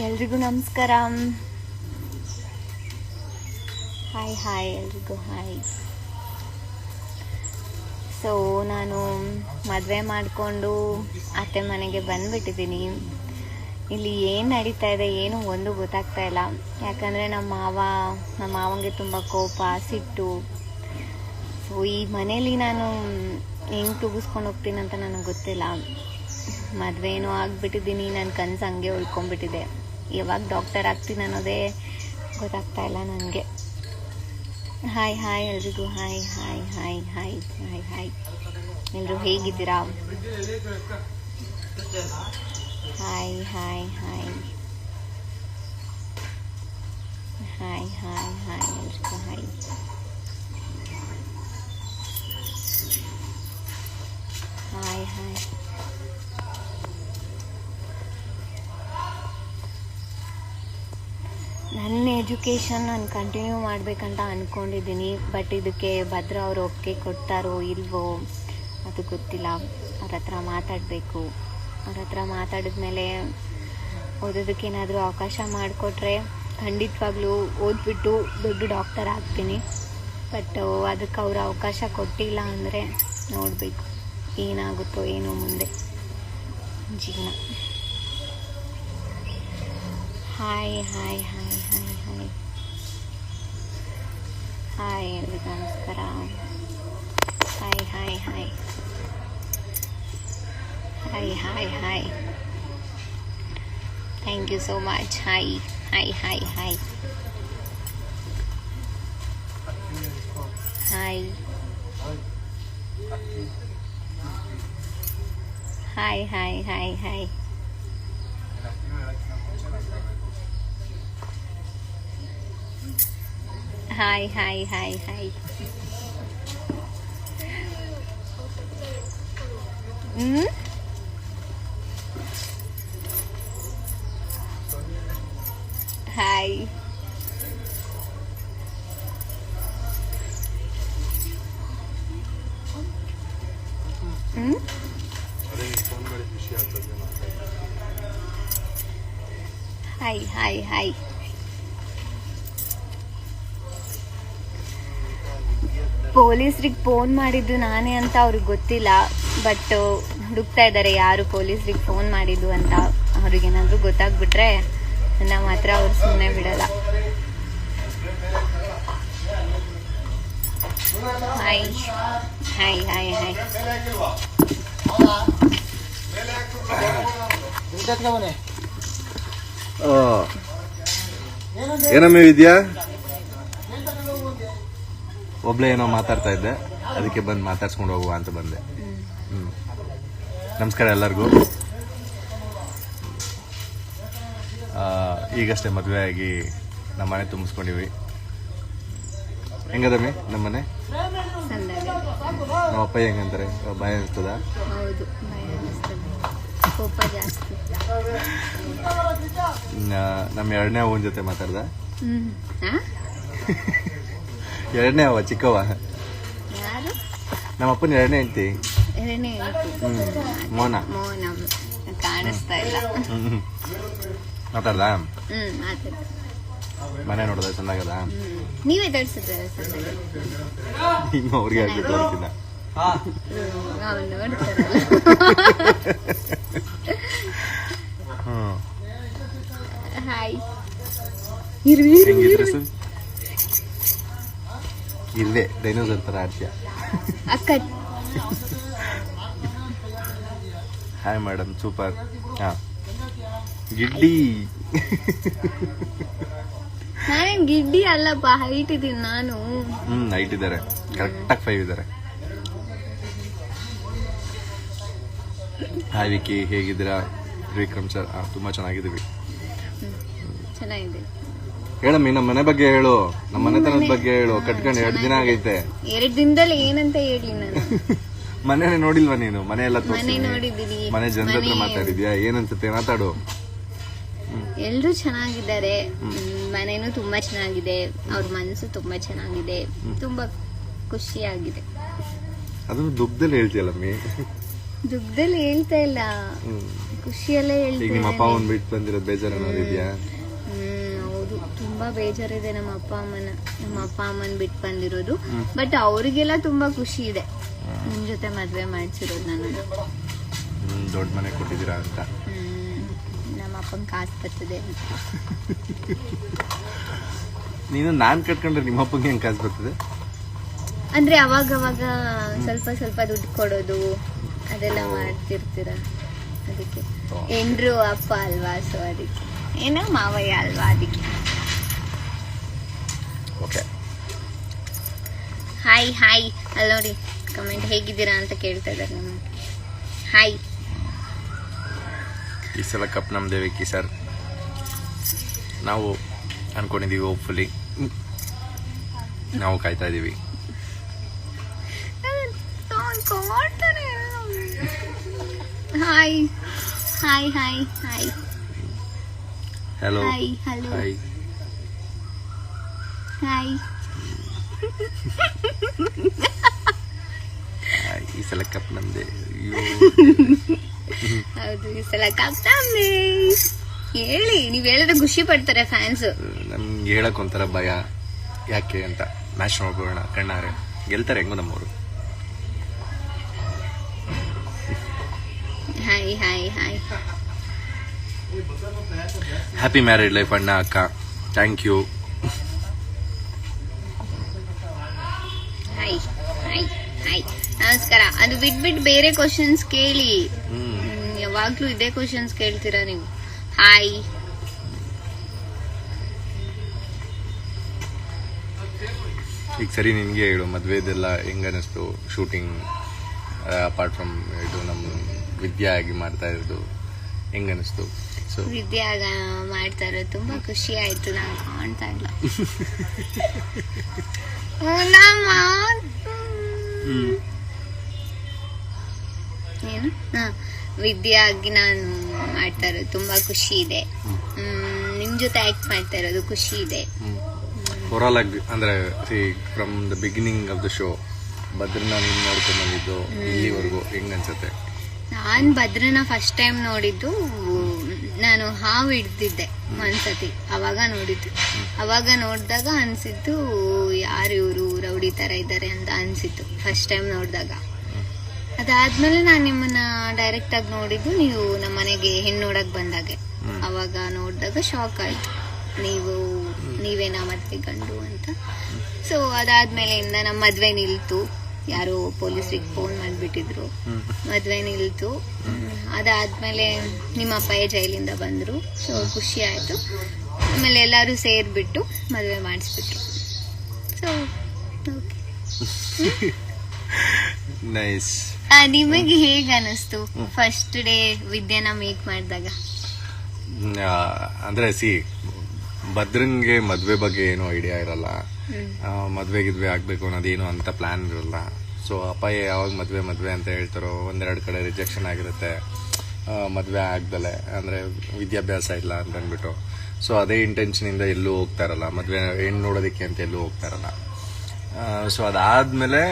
ಎಲ್ರಿಗೂ ನಮಸ್ಕಾರ. ಹಾಯ್ ಎಲ್ರಿಗೂ ಹಾಯ್. ಸೊ ನಾನು ಮದುವೆ ಮಾಡಿಕೊಂಡು ಅತ್ತೆ ಮನೆಗೆ ಬಂದುಬಿಟ್ಟಿದ್ದೀನಿ. ಇಲ್ಲಿ ಏನು ನಡೀತಾ ಇದೆ ಏನು ಒಂದು ಗೊತ್ತಾಗ್ತಾ ಇಲ್ಲ. ಯಾಕಂದರೆ ನಮ್ಮ ಮಾವಂಗೆ ತುಂಬ ಕೋಪ ಸಿಟ್ಟು. ಸೊ ಈ ಮನೇಲಿ ನಾನು ಹೆಂಗೆ ತುಗಿಸ್ಕೊಂಡು ಹೋಗ್ತೀನಿ ಅಂತ ನನಗೆ ಗೊತ್ತಿಲ್ಲ. ಮದುವೆನೂ ಆಗಿಬಿಟ್ಟಿದ್ದೀನಿ, ನನ್ನ ಕನಸು ಹಂಗೆ ಉಳ್ಕೊಂಡ್ಬಿಟ್ಟಿದೆ. ಯಾವಾಗ ಡಾಕ್ಟರ್ ಆಗ್ತೀನಿ ಅನ್ನೋದೇ ಗೊತ್ತಾಗ್ತಾ ಇಲ್ಲ ನನಗೆ. ಹಾಯ್ ಎಲ್ರಿಗೂ ಹಾಯ್. ಎಲ್ಲರೂ ಹೇಗಿದ್ದೀರಾ? ಹಾಯ್ ಎಲ್ರಿಗೂ ಹಾಯ್. ಹಾಯ್ ನನ್ನ ಎಜುಕೇಷನ್ ನಾನು ಕಂಟಿನ್ಯೂ ಮಾಡಬೇಕಂತ ಅಂದ್ಕೊಂಡಿದ್ದೀನಿ. ಬಟ್ ಇದಕ್ಕೆ ಭದ್ರ ಅವರು ಒಪ್ಪಿಗೆ ಕೊಡ್ತಾರೋ ಇಲ್ವೋ ಅದು ಗೊತ್ತಿಲ್ಲ. ಅವ್ರ ಹತ್ರ ಮಾತಾಡಬೇಕು. ಅವ್ರ ಹತ್ರ ಮಾತಾಡಿದ್ಮೇಲೆ ಓದೋದಕ್ಕೆ ಏನಾದರೂ ಅವಕಾಶ ಮಾಡಿಕೊಟ್ರೆ ಖಂಡಿತವಾಗ್ಲೂ ಓದ್ಬಿಟ್ಟು ದೊಡ್ಡ ಡಾಕ್ಟರ್ ಆಗ್ತೀನಿ. ಬಟ್ ಅದಕ್ಕೆ ಅವರು ಅವಕಾಶ ಕೊಟ್ಟಿಲ್ಲ ಅಂದರೆ ನೋಡಬೇಕು ಏನಾಗುತ್ತೋ ಏನೋ ಮುಂದೆ ಜೀವನ. ಹಾಯ್ ಎಲ್ರಿಗೂ ನಮಸ್ಕಾರ. Hi thank you so much. Hi hi hi. Hi. ಪೊಲೀಸ್ರಿಗೆ ಫೋನ್ ಮಾಡಿದ್ದು ನಾನೇ ಅಂತ ಅವ್ರಿಗೆ ಗೊತ್ತಿಲ್ಲ. ಬಟ್ ಹುಡುಕ್ತಾ ಇದ್ದಾರೆ ಯಾರು ಪೊಲೀಸ್ರಿಗೆ ಫೋನ್ ಮಾಡಿದ್ದು ಅಂತ. ಅವ್ರಿಗೇನಾದರೂ ಗೊತ್ತಾಗ್ಬಿಟ್ರೆ ನನ್ನ ಮಾತ್ರ ಅವ್ರು ಸುಮ್ಮನೆ ಬಿಡಲ್ಲ. ಹಾಯ್ ಏನಮ್ಮ ವಿದ್ಯಾ? ಒಬ್ಳೆ ಏನೋ ಮಾತಾಡ್ತಾ ಇದ್ದೆ, ಅದಕ್ಕೆ ಬಂದು ಮಾತಾಡ್ಸ್ಕೊಂಡು ಹೋಗುವ ಅಂತ ಬಂದೆ. ನಮಸ್ಕಾರ ಎಲ್ಲರಿಗೂ. ಈಗಷ್ಟೇ ಮದುವೆ ಆಗಿ ನಮ್ಮ ಮನೆ ತುಂಬಿಸ್ಕೊಂಡಿವಿ. ಹೆಂಗದಮ್ಮಿ ನಮ್ಮ ಮನೆ? ನಮ್ಮ ಅಪ್ಪ ಹೆಂಗಂತಾರೆ? ಭಯ ಅನಿಸ್ತದ? ನಮ್ಮ ಎರಡನೇ ಅವನ ಜೊತೆ ಮಾತಾಡ್ದ. ಎರಡನೇ ಅವ ಚಿಕ್ಕವ, ನಮ್ಮ ಅಪ್ಪನ ಎರಡನೇ ಹೆಂಡತಿ ಮೋನ ಕಾಣಿಸ್ತಾ ಇಲ್ಲ. ಮಾತಾಡ್ದ? ಮನೆ ನೋಡದ ಚೆನ್ನಾಗದ? ನೀವೇ ತೋರಿಸಿದ್ರೆ ಇನ್ನು ಅವ್ರಿಗೆ ಹಾಕಿ ತೋರಿಸಿದ. ಹೆಂಗಿದ್ರೆ ಇಲ್ಲೇ ಡೈನೋಸರ್ ತರ ಆಡ್ತೀಯ. Hi madam, super. ಗಿಡ್ಡಿ ನಾನೇನ್ ಗಿಡ್ಡಿ ಅಲ್ಲಪ್ಪ, ಹೈಟ್ ಇದೀನಿ ನಾನು. ಹೈಟ್ ಇದ್ದಾರೆ, ಕರೆಕ್ಟಾಗಿ 5 ಇದ್ದಾರೆ. ಹಾಯ್ ವಿಕಿ, ಹೇಗಿದ್ದೀರಾ? ವಿಕ್ರಮ್ ಸರ್, ತುಂಬಾ ಚೆನ್ನಾಗಿದ್ದೀವಿ. ಚೆನ್ನಾಗಿದೆ. ಹೇಳಮ್ಮಿ, ನಮ್ಮ ಮನೆ ಬಗ್ಗೆ ಹೇಳು, ನಮ್ಮ ಮನೆತನದ ಬಗ್ಗೆ ಹೇಳು. ಕಟ್ಕೊಂಡು 2 ದಿನ ಆಗೈತೆ. 2 ದಿನದಲ್ಲಿ ಏನಂತ ಹೇಳಿ ನಾನು? ಮನೇನೆ ನೋಡಿಲ್ವಾ ನೀನು? ಮನೆ ಎಲ್ಲ ನೋಡಿದ್ದೀನಿ. ಮನೆ ಜನರ ಹತ್ರ ಮಾತಾಡಿದ್ಯಾ? ಏನನ್ಸುತ್ತೆ? ಮಾತಾಡು. ಎಲ್ರೂ ಚೆನ್ನಾಗಿದ್ದಾರೆ. ಮನೇನು ತುಂಬಾ ಚೆನ್ನಾಗಿದೆ. ಅವ್ರ ಮನಸ್ಸು ತುಂಬಾ ಚೆನ್ನಾಗಿದೆ. ತುಂಬಾ ಖುಷಿಯಾಗಿದೆ. ಅದನ್ನು ದುಃಖದಲ್ಲಿ ಹೇಳ್ತೀಯಲ್ಲಮ್ಮಿ. ದುಃಖದಲ್ಲಿ ಹೇಳ್ತಾ ಇಲ್ಲ, ಖುಷಿಯಲ್ಲೇ ಈಗ ಹೇಳ್ತಾ ನಿಮ್ಮ ಅಪ್ಪ ಅಮ್ಮನ್ ಬಿಟ್ಟು ಬಂದಿರೋದು ಬೇಜಾರು ಅನ್ನೋದು ಇದೆಯಾ? ಹೌದು, ತುಂಬಾ ಬೇಜಾರಿದೆ ನಮ್ಮ ಅಪ್ಪ ಅಮ್ಮನ್ ಬಿಟ್ಟು ಬಂದಿರೋದು. ಬಟ್ ಅವ್ರಿಗೆಲ್ಲ ತುಂಬಾ ಖುಷಿ ಇದೆ ನಿಮ್ ಜೊತೆ ಮದ್ವೆ ಮಾಡ್ಸಿರೋದು ನಾನು. ದೊಡ್ಡ ಮನೆ ಕೊಟ್ಟಿದ್ದೀರಾ ಅಂತ. ನಮ್ಮ ಅಪ್ಪನ್ ಕಾಸು ಬರ್ತದೆ ಅಂತ. ನೀನು ನಾನ್ ಕಟ್ಕೊಂಡ್ರೆ ನಿಮ್ಮ ಅಪ್ಪಂಗೆ ಹೆಂಗ್ ಕಾಸು ಬರ್ತದೆ? ಅಂದ್ರೆ ಅವಾಗ ಸ್ವಲ್ಪ ಸ್ವಲ್ಪ ದುಡ್ಡು ಕೊಡೋದು ಅದೆಲ್ಲ ಮಾಡ್ತಿರ್ತೀರ, ಅದಕ್ಕೆ. ಎಂಡ್ರು ಅಪ್ಪ ಅಲ್ವಾ, ಸೊ ಅದಕ್ಕೆ. ಏನೋ ಮಾವಯ್ಯ ಅಲ್ವಾ, ಅದಕ್ಕೆ. ಓಕೆ. ಹಾಯ್ ಹಾಯ್, ಅಲ್ಲಿ ನೋಡಿ ಕಮೆಂಟ್ ಹೇಗಿದ್ದೀರಾ ಅಂತ ಕೇಳ್ತಾ ಇದ್ದಾರೆ ನಮ್ಮ. ಹಾಯ್. ಈ ಸಲ ಕಪ್ ನಮ್ದೇ ವಿಕ್ಕಿ ಸರ್, ನಾವು ಅನ್ಕೊಂಡಿದೀವಿ. ಹೋಪ್ಫುಲಿ ನಾವು ಕಾಯ್ತಾ ಇದೀವಿ. Hi hi hi hi. Hello hi hello hi. Hi. ಈ ಸಲ ಕಪ್ ನಮ್ದೇ. ಹೌದು, ಈ ಸಲ ಕಪ್ತಾಂಬೆ ಹೇಳಿ. ನೀವ್ ಹೇಳಿದ್ರೆ ಖುಷಿ ಪಡ್ತಾರೆ ಫ್ಯಾನ್ಸ್. ನಮ್ಗೆ ಹೇಳಕ್ ಒಂಥರ ಭಯ, ಯಾಕೆ ಅಂತ. ಮ್ಯಾಚ್ ನೋಡ್ಬೋಣ ಕಣ್ಣಾರೆ, ಗೆಲ್ತಾರೆ ಹೆಂಗೋ ನಮ್ಮವರು. Hi hi hi. Happy married life ಅಣ್ಣ ಅಕ್ಕ, thank you. Hi hi hi. ನಮಸ್ಕಾರ. ಅದು ಬಿಟ್ಬಿಟ್ಟು ಬೇರೆ ಕ್ವಶನ್ಸ್ ಕೇಳಿ. ಯಾವಾಗ್ಲೂ ಇದೇ ಕ್ವಶನ್ಸ್ ಕೇಳ್ತೀರಾ ನೀವು. ಹಾಯ್. ಈಗ ಸರಿ, ನಿನ್ಗೆ ಹೇಳು, ಮದ್ವೆದೆಲ್ಲ ಹೆಂಗ ಅನಿಸ್ತು? ಶೂಟಿಂಗ್ ಅಪಾರ್ಟ್ ಫ್ರಮ್ ಇದು ನಮ್ಮ ವಿದ್ಯಾ ಆಗಿ ಮಾಡ್ತಾ ಇರೋದು ಹೆಂಗ ಅನಿಸ್ತು? ಸೊ ವಿದ್ಯಾಗ ಮಾಡ್ತಾ ಇರೋದು ತುಂಬಾ ಖುಷಿ ಆಯ್ತು. ನಾನು ಕಾಣ್ತಾ ಇಲ್ಲ. ಏನು ವಿದ್ಯಾಗಿ ನಾನು ಮಾಡ್ತಾ ಇರೋದು ತುಂಬಾ ಖುಷಿ ಇದೆ. ನಿಮ್ ಜೊತೆ ಆಕ್ಟ್ ಮಾಡ್ತಾ ಇರೋದು ಖುಷಿ ಇದೆ. ಓವರಾಲ್ ಆಗಿ ಅಂದ್ರೆ from the beginning of the show ಭದ್ರನ ನೀನ್ ನೋಡ್ಕೊಂಡ್ ಬಂದಿದ್ದು ಇಲ್ಲಿವರೆಗೂ ಹೆಂಗ್ ಅನ್ಸುತ್ತೆ? ನಾನ್ ಭದ್ರನ ಫಸ್ಟ್ ಟೈಮ್ ನೋಡಿದ್ದು, ನಾನು ಹಾವು ಹಿಡ್ದಿದ್ದೆ ಒಂದ್ಸತಿ, ಅವಾಗ ನೋಡಿದ್ದು. ಅವಾಗ ನೋಡಿದಾಗ ಅನ್ಸಿದ್ದು, ಯಾರು ಇವರು ರೌಡಿ ತರ ಇದ್ದಾರೆ ಅಂತ ಅನ್ಸಿತ್ತು ಫಸ್ಟ್ ಟೈಮ್ ನೋಡಿದಾಗ. ಅದಾದ್ಮೇಲೆ ನಾನು ನಿಮ್ಮನ್ನ ಡೈರೆಕ್ಟ್ ಆಗಿ ನೋಡಿದ್ದು, ನೀವು ನಮ್ಮ ಮನೆಗೆ ಹೆಣ್ಣು ನೋಡಕ್ ಬಂದಾಗೆ. ಅವಾಗ ನೋಡಿದಾಗ ಶಾಕ್ ಆಯ್ತು, ನೀವೇನಾ ಮದ್ವೆ ಗಂಡು ಅಂತ. ಸೊ ಅದಾದ್ಮೇಲೆ ನಮ್ಮ ಮದ್ವೆ ನಿಲ್ತು. ಯಾರೋ ಪೊಲೀಸರಿಗೆ ಫೋನ್ ಮಾಡಿಬಿಟ್ಟಿದ್ರು, ಮದ್ವೆ ನಿಲ್ತು. ಅದಾದ್ಮೇಲೆ ನಿಮ್ಮ ಅಪ್ಪಯ್ಯ ಜೈಲಿಂದ ಬಂದ್ರು. ಸೊ ಖುಷಿ ಆಯ್ತು. ಆಮೇಲೆ ಎಲ್ಲರೂ ಸೇರ್ಬಿಟ್ಟು ಮದ್ವೆ ಮಾಡಿಸ್ಬಿಟ್ರು. So nice. ನಿಮಗೆ ಹೇಗೆ ಅನಿಸ್ತು ಫಸ್ಟ್ ಡೇ ವಿದ್ಯಾನ ಮೀಟ್ ಮಾಡಿದಾಗ? ಅಂದ್ರೆ ಭದ್ರಂಗೆ ಮದ್ವೆ ಬಗ್ಗೆ ಏನೂ ಐಡಿಯಾ ಇರಲ್ಲ, ಮದ್ವೆ ಗಿದ್ವೆ ಆಗ್ಬೇಕು ಅನ್ನೋದೇನು ಅಂತ ಪ್ಲಾನ್ ಇರಲ್ಲ. ಸೊ ಅಪ್ಪಯ್ಯ ಯಾವಾಗ ಮದ್ವೆ ಅಂತ ಹೇಳ್ತಾರೋ, ಒಂದೆರಡು ಕಡೆ ರಿಜೆಕ್ಷನ್ ಆಗಿರುತ್ತೆ, ಮದ್ವೆ ಆಗ್ದಲೆ, ಅಂದ್ರೆ ವಿದ್ಯಾಭ್ಯಾಸ ಇಲ್ಲ ಅಂತ ಅಂದ್ಬಿಟ್ಟು. ಸೊ ಅದೇ ಇಂಟೆನ್ಷನ್ ಇಂದ ಎಲ್ಲೂ ಹೋಗ್ತಾ ಇರಲ್ಲ, ಮದ್ವೆ ಹೆಣ್ಣು ನೋಡೋದಕ್ಕೆ ಅಂತ ಎಲ್ಲೂ ಹೋಗ್ತಾ ಇರಲ್ಲ. ಸೊ ಅದಾದ್ಮೇಲೆ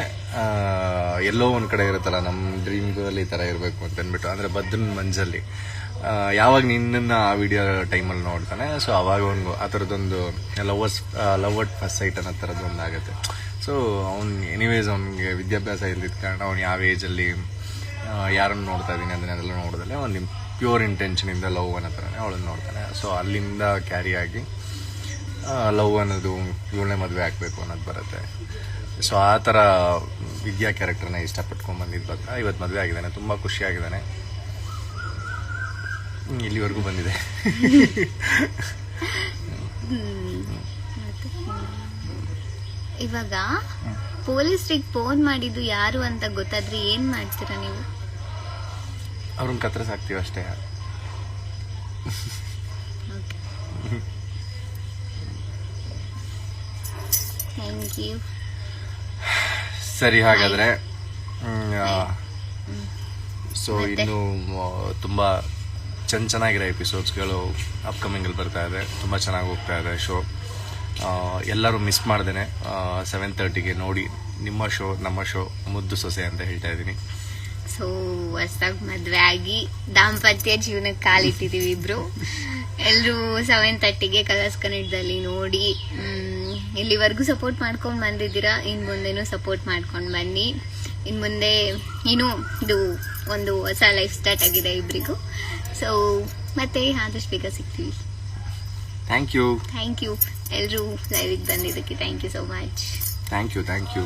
ಎಲ್ಲೋ ಒಂದ್ ಕಡೆ ಇರುತ್ತಲ್ಲ, ನಮ್ಮ ಡ್ರೀಮ್ಗಳಲ್ಲಿ ಈ ತರ ಇರಬೇಕು ಅಂತ ಅಂದ್ಬಿಟ್ಟು, ಅಂದ್ರೆ ಭದ್ರನ್ ಮನ್ಸಲ್ಲಿ ಯಾವಾಗ ನಿನ್ನ ಆ ವಿಡಿಯೋ ಟೈಮಲ್ಲಿ ನೋಡ್ತಾನೆ, ಸೊ ಅವಾಗ ಅವನಿಗೂ ಆ ಥರದ್ದೊಂದು ಲವ್ ಅಟ್ ಫಸ್ಟ್ ಸೈಟ್ ಅನ್ನೋ ಥರದ್ದು ಒಂದು ಆಗುತ್ತೆ. ಸೊ ಅವ್ನು ಎನಿವೇಸ್ ಅವ್ನಿಗೆ ವಿದ್ಯಾಭ್ಯಾಸ ಇಲ್ದಿದ್ದ ಕಾರಣ ಅವ್ನು ಯಾವ ಏಜಲ್ಲಿ ಯಾರನ್ನು ನೋಡ್ತಾ ಇದ್ದೀನಿ ಅದನ್ನೆಲ್ಲ ನೋಡಿದ್ರೆ ಒಂದು ಪ್ಯೂರ್ ಇಂಟೆನ್ಷನಿಂದ ಲವ್ ಅನ್ನೋ ಥರನೇ ಅವಳನ್ನು ನೋಡ್ತಾನೆ. ಸೊ ಅಲ್ಲಿಂದ ಕ್ಯಾರಿ ಆಗಿ ಲವ್ ಅನ್ನೋದು ಇವಳನ್ನೇ ಮದುವೆ ಆಗಬೇಕು ಅನ್ನೋದು ಬರುತ್ತೆ. ಸೊ ಆ ಥರ ವಿದ್ಯಾ ಕ್ಯಾರೆಕ್ಟರ್ನ ಇಷ್ಟಪಟ್ಕೊಂಡು ಬಂದಿದ್ದು ಇವತ್ತು ಮದುವೆ ಆಗಿದ್ದಾನೆ, ತುಂಬ ಖುಷಿಯಾಗಿದ್ದಾನೆ. ಇಲ್ಲಿವರೆಗೂ ಬಂದಿದೆ. ಇವಾಗ ಪೊಲೀಸರಿಗೆ ಫೋನ್ ಮಾಡಿದ್ದು ಯಾರು ಅಂತ ಗೊತ್ತಾದ್ರೆ ಏನ್ ಮಾಡ್ತೀರಾ ನೀವು? ಅವ್ರನ್ನ ಕತ್ತರಿಸಾಕ್ತೀವಿ ಅಷ್ಟೇ. Thank you. ಸರಿ, ಹಾಗಾದ್ರೆ ಸೊ ಇನ್ನು ತುಂಬ ಚೆನ್ನಾಗಿರೋ ಎಪಿಸೋಡ್ಸ್ಗಳು ಅಪ್ಕಮಿಂಗಲ್ಲಿ ಬರ್ತಾ ಇದೆ. ತುಂಬ ಚೆನ್ನಾಗಿ ಹೋಗ್ತಾ ಇದೆ ಶೋ. ಎಲ್ಲರೂ ಮಿಸ್ ಮಾಡ್ದೇನೆ 7:30ಗೆ ನೋಡಿ ನಿಮ್ಮ ಶೋ, ನಮ್ಮ ಶೋ ಮುದ್ದು ಸೊಸೆ ಅಂತ ಹೇಳ್ತಾ ಇದ್ದೀನಿ. ಸೊ ಹೊಸ್ದಾಗಿ ಮದ್ವೆ ಆಗಿ ದಾಂಪತ್ಯ ಜೀವನಕ್ಕೆ ಕಾಲಿಟ್ಟಿದೀವಿ ಇಬ್ರು. ಎಲ್ರು 7:30ಗೆ ಕಲರ್ಸ್ ಕನ್ನಡದಲ್ಲಿ ನೋಡಿ ಇಲ್ಲಿವರೆಗೂ ಸಪೋರ್ಟ್ ಮಾಡ್ಕೊಂಡು ಬಂದಿದ್ದೀರಾ. ಇನ್ ಮುಂದೆನೂ ಸಪೋರ್ಟ್ ಮಾಡ್ಕೊಂಡು ಬನ್ನಿ. ಇನ್ ಮುಂದೆ ಇನ್ನೂ ಇದು ಒಂದು ಹೊಸ ಲೈಫ್ ಸ್ಟಾರ್ಟ್ ಆಗಿದೆ ಇಬ್ರಿಗೂ. ಸೊ ಮತ್ತೆ ಆದಷ್ಟು ಬೇಗ ಸಿಗ್ತೀವಿ. ಥ್ಯಾಂಕ್ ಯು ಥ್ಯಾಂಕ್ ಯು ಎಲ್ರು ಲೈವಿಗೆ ಬಂದಿದ್ದಕ್ಕೆ. Thank you so much. Thank you